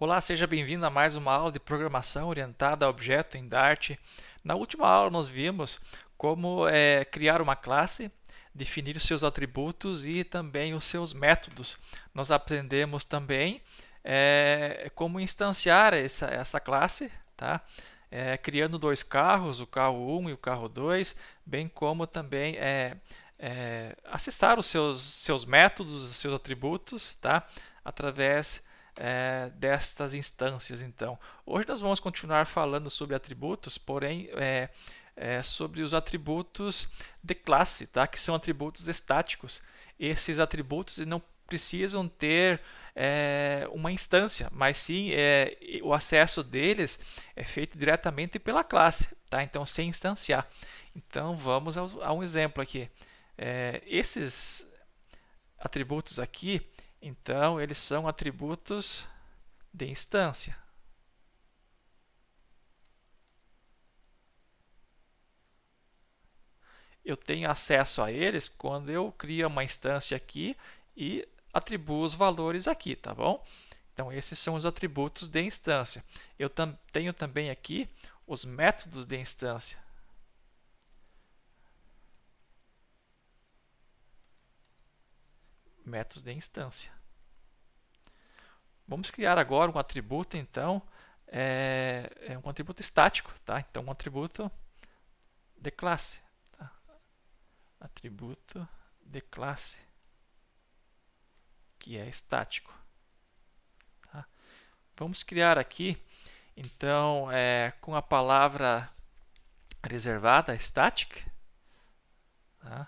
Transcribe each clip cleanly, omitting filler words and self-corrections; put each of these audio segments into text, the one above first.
Olá, seja bem-vindo a mais uma aula de programação orientada a objeto em Dart. Na última aula nós vimos como criar uma classe, definir os seus atributos e também os seus métodos. Nós aprendemos também como instanciar essa classe, tá? Criando dois carros, o carro 1 e o carro 2, bem como também acessar os seus métodos, os seus atributos, tá? Através destas instâncias. Então, hoje nós vamos continuar falando sobre atributos, porém sobre os atributos de classe, tá? Que são atributos estáticos. Esses atributos não precisam ter uma instância, mas sim o acesso deles é feito diretamente pela classe, tá? Então, sem instanciar. Então, vamos a um exemplo aqui. Esses atributos aqui, então, eles são atributos de instância. Eu tenho acesso a eles quando eu crio uma instância aqui e atribuo os valores aqui, tá bom? Então, esses são os atributos de instância. Eu tenho também aqui os métodos de instância. Métodos de instância. Vamos criar agora um atributo, então, um atributo estático, tá? Então, um atributo de classe. Tá? Atributo de classe, que é estático. Tá? Vamos criar aqui, então, com a palavra reservada, static, tá?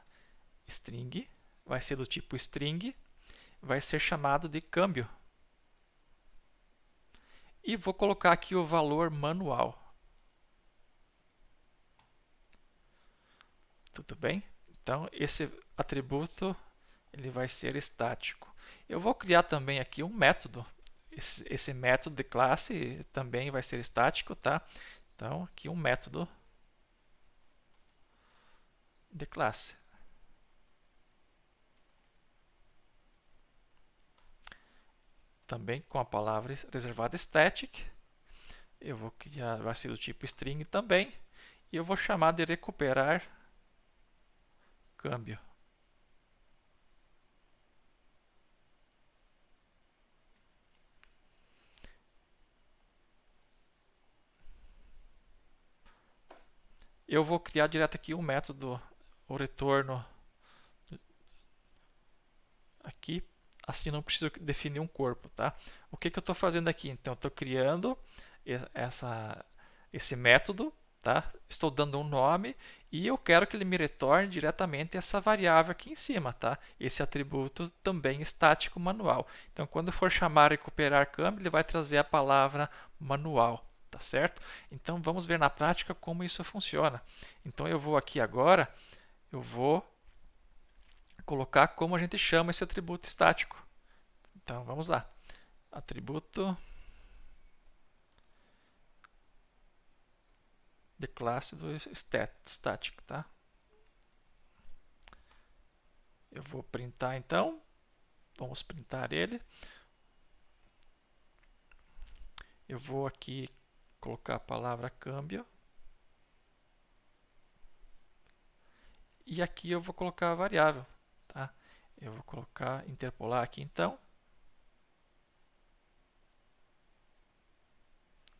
String, vai ser do tipo string, vai ser chamado de câmbio. E vou colocar aqui o valor manual. Tudo bem? Então, esse atributo ele vai ser estático. Eu vou criar também aqui um método. Esse método de classe também vai ser estático, tá? Então, aqui um método de classe. Também com a palavra reservada static. Eu vou criar, vai ser do tipo string também. E eu vou chamar de recuperar câmbio. Eu vou criar direto aqui um método, o retorno aqui, assim não preciso definir um corpo, tá? O que eu estou fazendo aqui? Então, eu estou criando esse método, tá? Estou dando um nome e eu quero que ele me retorne diretamente essa variável aqui em cima, tá? Esse atributo também estático manual. Então, quando for chamar recuperar câmbio, ele vai trazer a palavra manual, tá certo? Então, vamos ver na prática como isso funciona. Então, eu vou aqui agora, eu vou colocar como a gente chama esse atributo estático. Então, vamos lá. Atributo de classe do static, tá? Eu vou printar então. Vamos printar ele. Eu vou aqui colocar a palavra câmbio. E aqui eu vou colocar a variável, tá? Eu vou colocar, interpolar aqui então.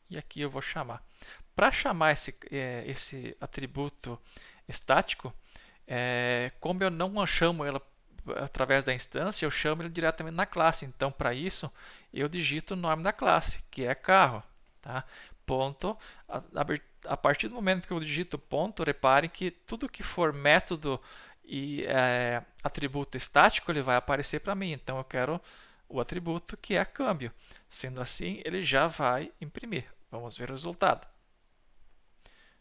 E aqui eu vou chamar. Para chamar esse atributo estático, como eu não chamo ele através da instância, eu chamo ele diretamente na classe. Então, para isso, eu digito o nome da classe, que é carro. Tá? Ponto. A partir do momento que eu digito ponto, reparem que tudo que for método e atributo estático, ele vai aparecer para mim. Então, eu quero o atributo que é câmbio. Sendo assim, ele já vai imprimir. Vamos ver o resultado.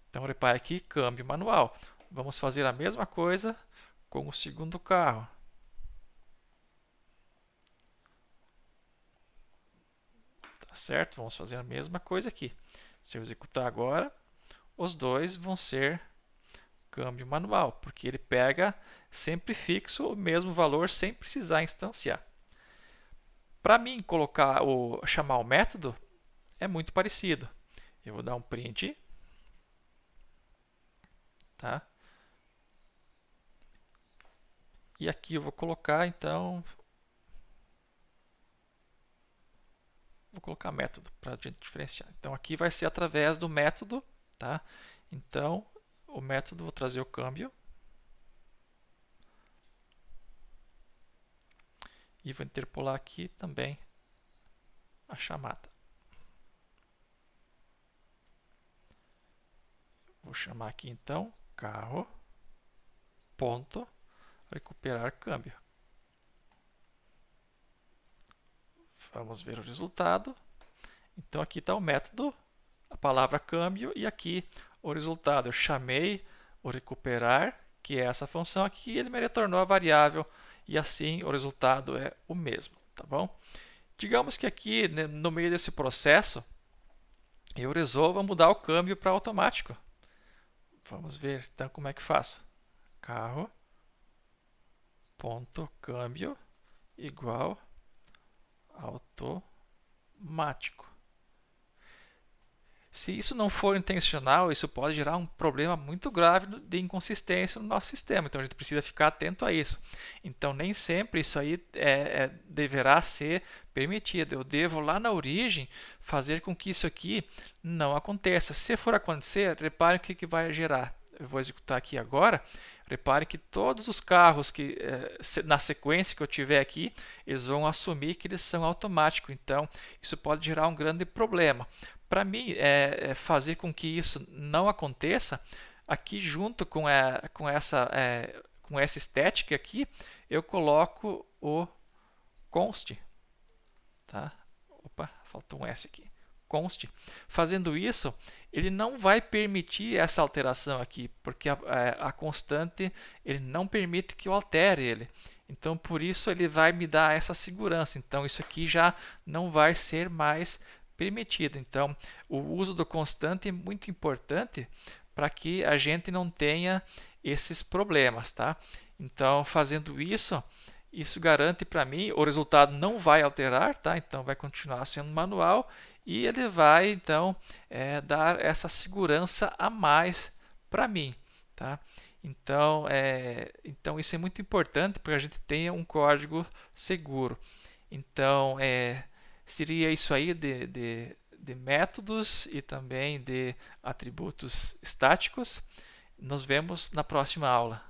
Então, repare aqui, câmbio manual. Vamos fazer a mesma coisa com o segundo carro. Tá certo? Vamos fazer a mesma coisa aqui. Se eu executar agora, os dois vão ser câmbio manual, porque ele pega sempre fixo o mesmo valor sem precisar instanciar. Para mim chamar o método é muito parecido. Eu vou dar um print, tá? E aqui eu vou colocar, então, vou colocar método para a gente diferenciar. Então aqui vai ser através do método, tá? Então o método, vou trazer o câmbio e vou interpolar aqui também a chamada. Vou chamar aqui então carro ponto recuperar câmbio. Vamos ver o resultado. Então aqui está o método, a palavra câmbio, e aqui o resultado. Eu chamei o recuperar, que é essa função aqui, e ele me retornou a variável, e assim o resultado é o mesmo, tá bom? Digamos que aqui, né, no meio desse processo, eu resolva mudar o câmbio para automático. Vamos ver então como é que faço. Carro ponto câmbio igual automático. Se isso não for intencional, isso pode gerar um problema muito grave de inconsistência no nosso sistema. Então a gente precisa ficar atento a isso. Então nem sempre isso aí deverá ser permitido. Eu devo lá na origem fazer com que isso aqui não aconteça. Se for acontecer, repare o que vai gerar. Eu vou executar aqui agora. Repare que todos os carros que na sequência que eu tiver aqui, eles vão assumir que eles são automáticos. Então isso pode gerar um grande problema. Para mim, fazer com que isso não aconteça, aqui junto com essa estética aqui, eu coloco o const. Tá? Opa, faltou um S aqui. Const. Fazendo isso, ele não vai permitir essa alteração aqui, porque a constante ele não permite que eu altere ele. Então, por isso, ele vai me dar essa segurança. Então, isso aqui já não vai ser mais permitido. Então, o uso do constante é muito importante para que a gente não tenha esses problemas, tá? Então, fazendo isso, isso garante para mim, o resultado não vai alterar, tá? Então, vai continuar sendo manual e ele vai, então, dar essa segurança a mais para mim, tá? Então, isso é muito importante para que a gente tenha um código seguro. Então, seria isso aí de métodos e também de atributos estáticos. Nos vemos na próxima aula.